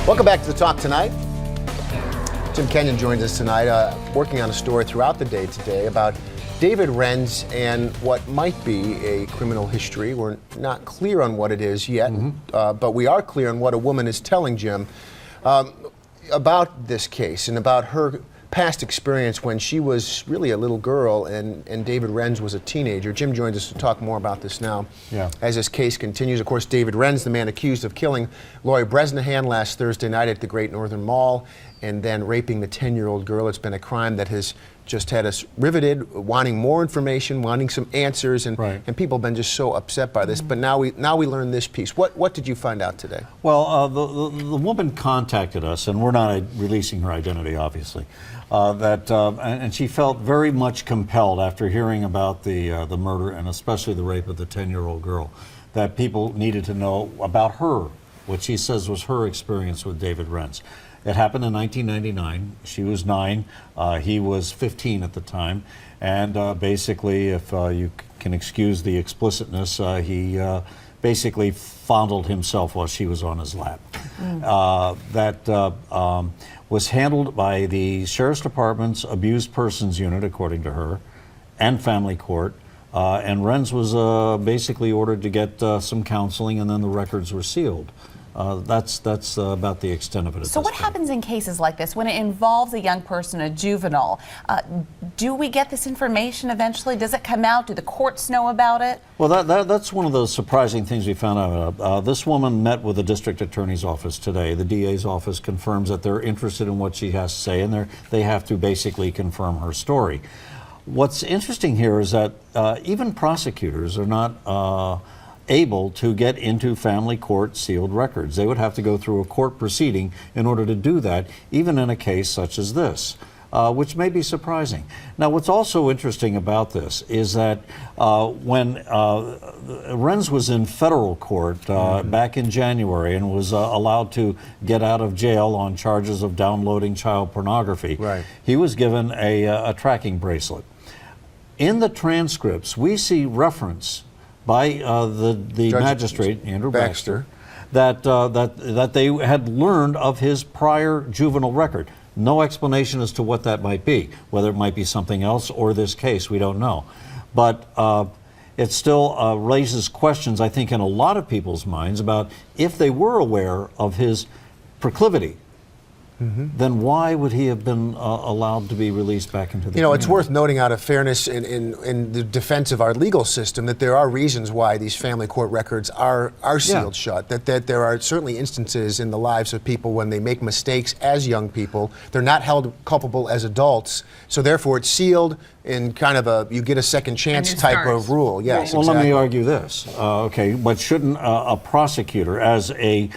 Welcome back to the Talk Tonight. Jim Kenyon joins us tonight, working on a story throughout the day today about David Renz and what might be a criminal history. We're not clear on what it is yet, but we are clear on what a woman is telling Jim about this case and about her past experience when she was really a little girl and David Renz was a teenager. Jim joins us to talk more about this now as this case continues. Of course, David Renz, the man accused of killing Lori Bresnahan last Thursday night at the Great Northern Mall and then raping the 10-year-old girl. It's been a crime that has just had us riveted, wanting more information, wanting some answers, and people have been just so upset by this. But now we learn this piece. What did you find out today? Well, the woman contacted us, and we're not releasing her identity, obviously. And she felt very much compelled after hearing about the murder and especially the rape of the 10-year-old girl, that people needed to know about her, what she says was her experience with David Renz. It happened in 1999. She was 9. He was 15 at the time. And basically, if you can excuse the explicitness, he basically fondled himself while she was on his lap. That was handled by the Sheriff's Department's Abused Persons Unit, according to her, and Family Court. And Renz was basically ordered to get some counseling, and then the records were sealed. That's about the extent of it. So what happens in cases like this when it involves a young person, a juvenile? Do we get this information eventually? Does it come out? Do the courts know about it? Well, that's one of those surprising things we found out. This woman met with the district attorney's office today. The DA's office confirms that they're interested in what she has to say, and they have to basically confirm her story. What's interesting here is that even prosecutors are not able to get into family court sealed records. They would have to go through a court proceeding in order to do that, even in a case such as this, which may be surprising. Now, what's also interesting about this is that when Renz was in federal court back in January and was allowed to get out of jail on charges of downloading child pornography, he was given a tracking bracelet. In the transcripts, we see reference by the magistrate, Andrew Baxter, that they had learned of his prior juvenile record. No explanation as to what that might be, whether it might be something else or this case, we don't know. But it still raises questions, I think, in a lot of people's minds about if they were aware of his proclivity, then why would he have been allowed to be released back into the community? It's worth noting out of fairness in the defense of our legal system that there are reasons why these family court records are sealed shut, that there are certainly instances in the lives of people when they make mistakes as young people, they're not held culpable as adults, so therefore it's sealed in kind of a you get a second chance type of rule. Yes, well, let me argue this. Okay, but shouldn't a prosecutor, as a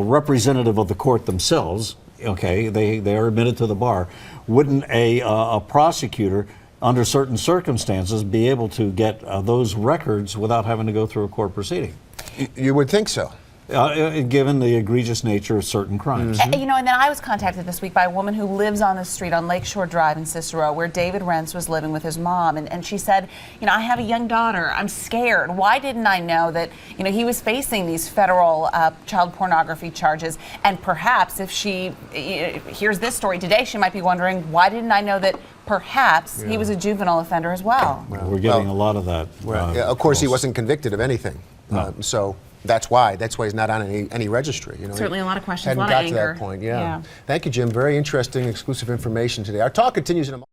representative of the court themselves, okay, they are admitted to the bar, wouldn't a prosecutor, under certain circumstances, be able to get those records without having to go through a court proceeding? You would think so. Given the egregious nature of certain crimes. And then I was contacted this week by a woman who lives on the street on Lakeshore Drive in Cicero where David Renz was living with his mom, and she said, I have a young daughter, I'm scared. Why didn't I know that, he was facing these federal child pornography charges, and perhaps if she hears this story today, she might be wondering, why didn't I know that perhaps he was a juvenile offender as well? We're getting a lot of that. Of course, he wasn't convicted of anything, so that's why he's not on any registry. Certainly a lot of questions, a lot of anger. Hadn't got to that point, Thank you, Jim. Very interesting, exclusive information today. Our talk continues in a moment.